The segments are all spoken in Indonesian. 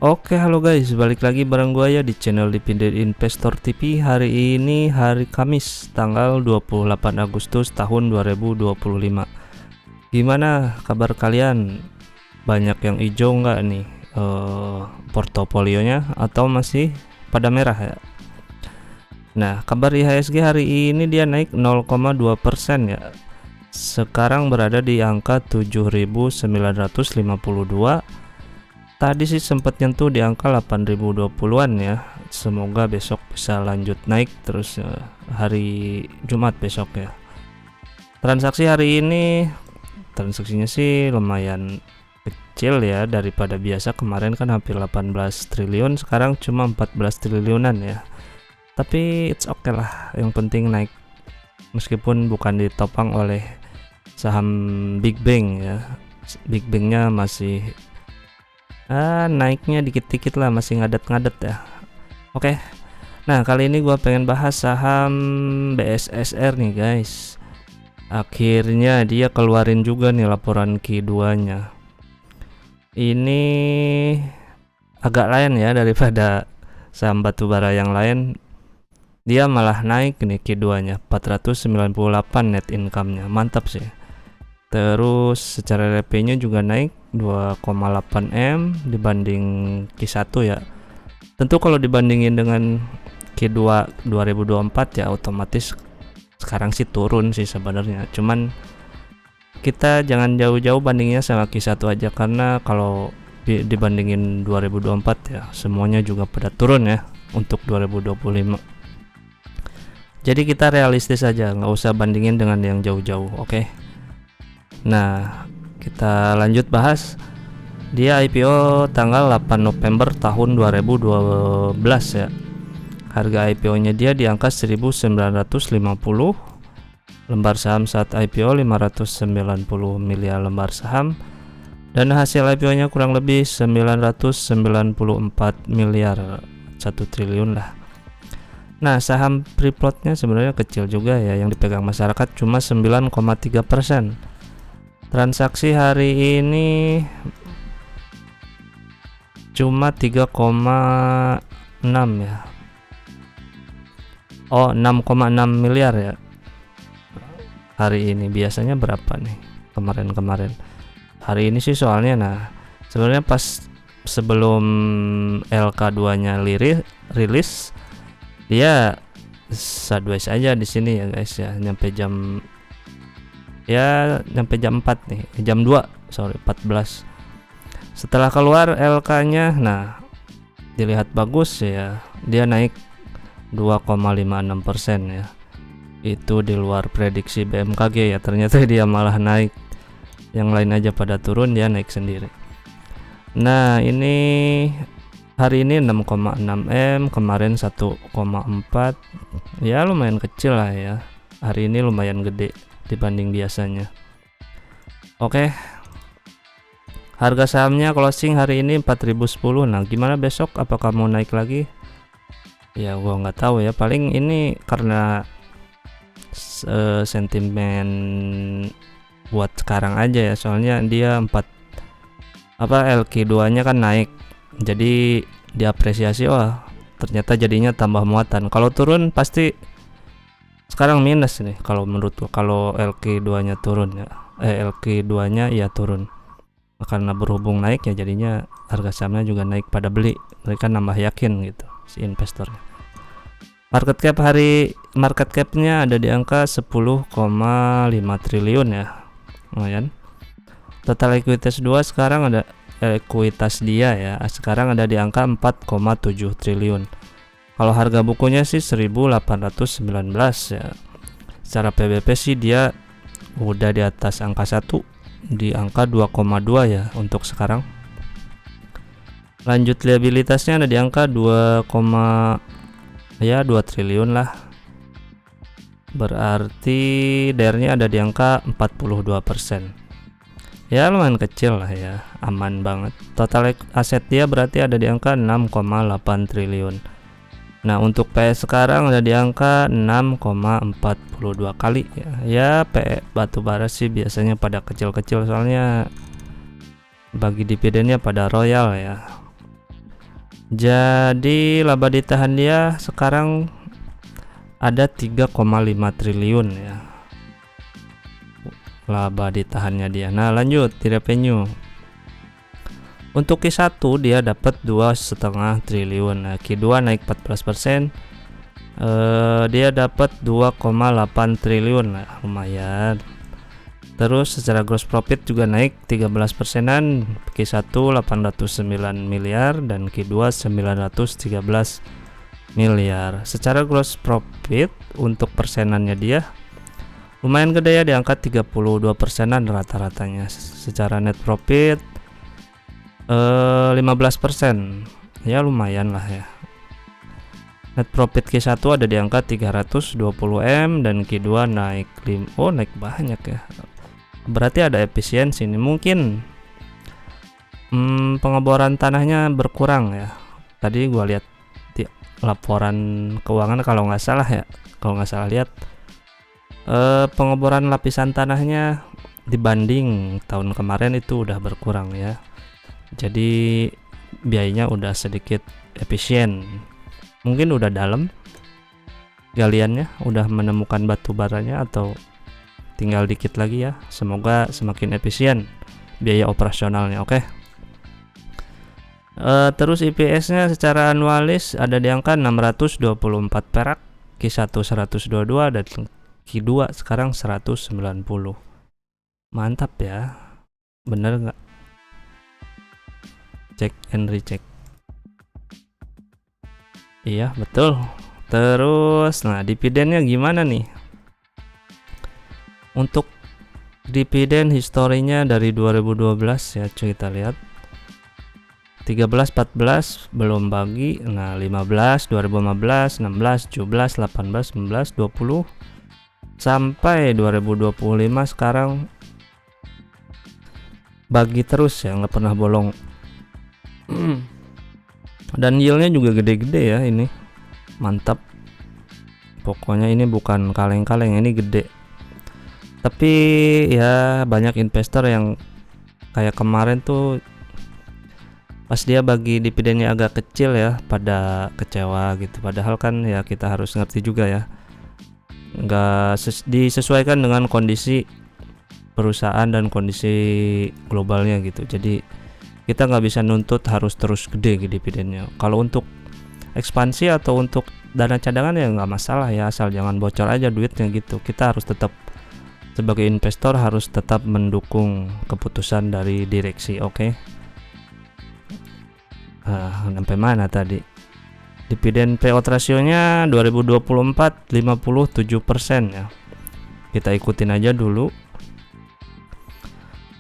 Oke, halo guys, balik lagi bareng gua ya di channel Dipindahin Investor TV. Hari ini hari Kamis, tanggal 28 Agustus tahun 2025. Gimana kabar kalian? Banyak yang hijau nggak nih portofolionya atau masih pada merah ya? Nah, kabar IHSG hari ini dia naik 0,2% ya. Sekarang berada di angka 7.952. Tadi sih sempat nyentuh di angka 8.020-an ya. Semoga besok bisa lanjut naik terus hari Jumat besok ya. Transaksi hari ini transaksinya sih lumayan kecil ya daripada biasa. Kemarin kan hampir 18 triliun, sekarang cuma 14 triliunan ya. Tapi it's okay lah, yang penting naik meskipun bukan ditopang oleh saham Big Bang ya. Big Bang-nya masih naiknya dikit-dikit lah, masih ngadet-ngadet ya. Oke. Nah, kali ini gua pengen bahas saham BSSR nih, guys. Akhirnya dia keluarin juga nih laporan Q2-nya. Ini agak lain ya daripada saham batubara yang lain. Dia malah naik nih Q2-nya, 498 net income-nya. Mantap sih. Terus secara RP-nya juga naik 2,8 M dibanding Q1 ya. Tentu kalau dibandingin dengan Q2 2024 ya otomatis sekarang sih turun sih sebenarnya. Cuman kita jangan jauh-jauh bandingnya sama Q1 aja, karena kalau dibandingin 2024 ya semuanya juga pada turun ya untuk 2025. Jadi kita realistis aja, nggak usah bandingin dengan yang jauh-jauh, oke? Nah, kita lanjut bahas. Dia IPO tanggal 8 November tahun 2012 ya. Harga IPO-nya dia di angka 1950. Lembar saham saat IPO 590 miliar lembar saham. Dan hasil IPO-nya kurang lebih 994 miliar, 1 triliun lah. Nah, saham free float-nya sebenarnya kecil juga ya, yang dipegang masyarakat cuma 9,3%. Transaksi hari ini cuma 3,6 ya. Oh, 6,6 miliar ya. Hari ini biasanya berapa nih? Kemarin-kemarin. Hari ini sih soalnya sebenarnya pas sebelum LK2-nya rilis dia sideways aja di sini ya guys ya, nyampe jam 4 nih, jam 2 14. Setelah keluar LK-nya, dilihat bagus ya, dia naik 2,56% ya. Itu di luar prediksi BMKG ya, ternyata dia malah naik. Yang lain aja pada turun, dia naik sendiri. Nah, ini hari ini 6,6 M, kemarin 1,4. Ya lumayan kecil lah ya. Hari ini lumayan gede dibanding biasanya. Oke. Harga sahamnya closing hari ini 4010. Nah, gimana besok? Apakah mau naik lagi? Ya gua nggak tahu ya. Paling ini karena sentimen buat sekarang aja ya. Soalnya dia LQ2-nya kan naik. Jadi diapresiasi, wah ternyata jadinya tambah muatan. Kalau turun pasti sekarang minus nih kalau menurut gua, kalau LQ2-nya turun ya. LQ2-nya ya turun. Karena berhubung naik ya jadinya harga sahamnya juga naik, pada beli. Mereka nambah yakin gitu si investornya. Market cap-nya ada di angka 10,5 triliun ya. Lumayan. Total ekuitas sekarang ada ekuitas dia ya. Sekarang ada di angka 4,7 triliun. Kalau harga bukunya sih 1819 ya. Secara PBP sih dia udah di atas angka 1, di angka 2,2 ya untuk sekarang. Lanjut liabilitasnya ada di angka 2 triliun lah. Berarti DER-nya ada di angka 42%. Ya lumayan kecil lah ya, aman banget. Total aset dia berarti ada di angka 6,8 triliun. Nah, untuk PE sekarang ada di angka 6,42 kali ya. Ya, PE batubara sih biasanya pada kecil-kecil, soalnya bagi dividennya pada royal ya. Jadi laba ditahan dia sekarang ada 3,5 triliun ya laba ditahannya dia. Nah lanjut di revenue. Untuk Q1 dia dapat 2,5 triliun. Nah Q2 naik 14%. Dia dapat 2,8 triliun lah, lumayan. Terus secara gross profit juga naik 13%-an. Q1 809 miliar dan Q2 913 miliar. Secara gross profit untuk persenannya dia lumayan gede ya, di angka 32%-an rata-ratanya. Secara net profit 15%, ya lumayan lah ya. Net profit Q1 ada di angka 320 M dan Q2 naik naik banyak ya. Berarti ada efisiensi ini. Mungkin pengeboran tanahnya berkurang ya. Tadi gua lihat di laporan keuangan kalau nggak salah lihat pengeboran lapisan tanahnya dibanding tahun kemarin itu udah berkurang ya. Jadi biayanya udah sedikit efisien. Mungkin udah dalam galiannya, udah menemukan batu baranya atau tinggal dikit lagi ya. Semoga semakin efisien biaya operasionalnya. Oke. Terus IPS-nya secara anualis ada di angka 624 perak, Q1 122 dan Q2 sekarang 190. Mantap ya. Bener nggak? Cek and recheck. Iya betul. Terus nah dividennya gimana nih? Untuk dividen historinya dari 2012 ya, kita lihat 13, 14 belum bagi. Nah 15, 2015, 16, 17, 18, 19, 20 sampai 2025 sekarang bagi terus ya, nggak pernah bolong. Dan yieldnya juga gede-gede ya, ini mantap. Pokoknya ini bukan kaleng-kaleng, ini gede. Tapi ya banyak investor yang kayak kemarin tuh pas dia bagi dividennya agak kecil ya, pada kecewa gitu. Padahal kan ya kita harus ngerti juga ya, nggak disesuaikan dengan kondisi perusahaan dan kondisi globalnya gitu. Jadi kita nggak bisa nuntut harus terus gede dividennya. Kalau untuk ekspansi atau untuk dana cadangan ya nggak masalah ya, asal jangan bocor aja duitnya gitu. Kita harus tetap sebagai investor harus tetap mendukung keputusan dari direksi. Oke. Sampai mana tadi? Dividen payout rasionya 2024 57% ya. Kita ikutin aja dulu.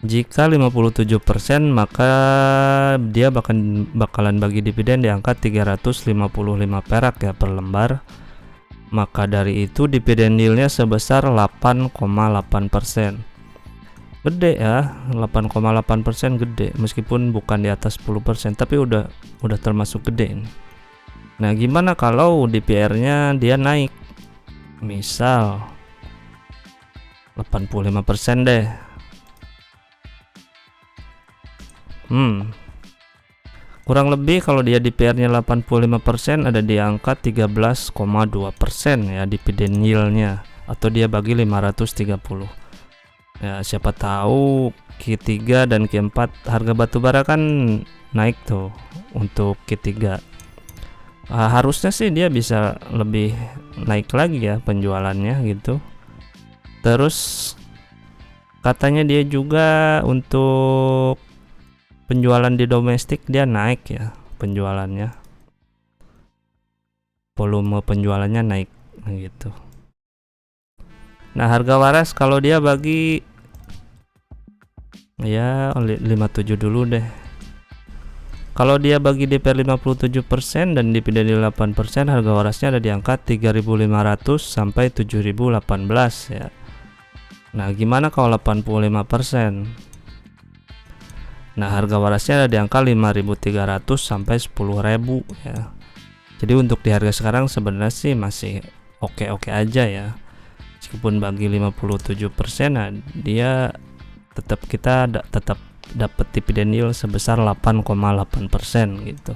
Jika 57% maka dia bakalan bagi dividen di angka 355 perak ya per lembar. Maka dari itu dividen yieldnya sebesar 8,8%. Gede ya, 8,8% gede, meskipun bukan di atas 10%, tapi udah termasuk gede ini. Nah, gimana kalau DPR-nya dia naik? Misal 85% deh. Kurang lebih kalau dia DPR-nya 85% ada di angka 13,2% ya dividen yield-nya, atau dia bagi 530. Ya, siapa tahu Q3 dan Q4 harga batubara kan naik tuh. Untuk Q3 harusnya sih dia bisa lebih naik lagi ya penjualannya gitu. Terus katanya dia juga untuk penjualan di domestik dia naik ya penjualannya, volume penjualannya naik gitu. Nah harga waras kalau dia bagi ya 57 dulu deh. Kalau dia bagi DPR 57% dan dividen 8%, harga warasnya ada di angka 3.500 sampai 7.018 ya. Nah, gimana kalau 85%? Nah, harga warasnya ada di angka 5.300 sampai 10.000 ya. Jadi untuk di harga sekarang sebenarnya sih masih oke-oke aja ya. Meskipun bagi 57%, nah dia tetap dapat dividen yield sebesar 8,8% gitu.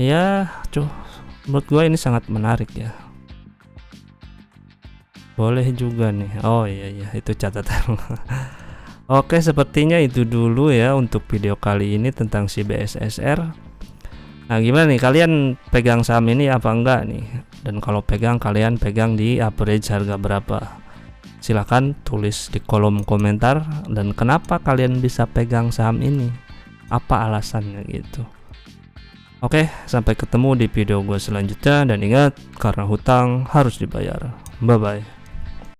Ya, menurut gua ini sangat menarik ya. Boleh juga nih. Oh iya iya, itu catatan. Oke, sepertinya itu dulu ya untuk video kali ini tentang si BSSR. Nah, gimana nih, kalian pegang saham ini apa enggak nih? Dan kalau pegang, kalian pegang di average harga berapa? Silahkan tulis di kolom komentar, dan kenapa kalian bisa pegang saham ini, apa alasannya gitu. Oke, sampai ketemu di video gue selanjutnya, dan ingat, karena hutang harus dibayar. Bye bye.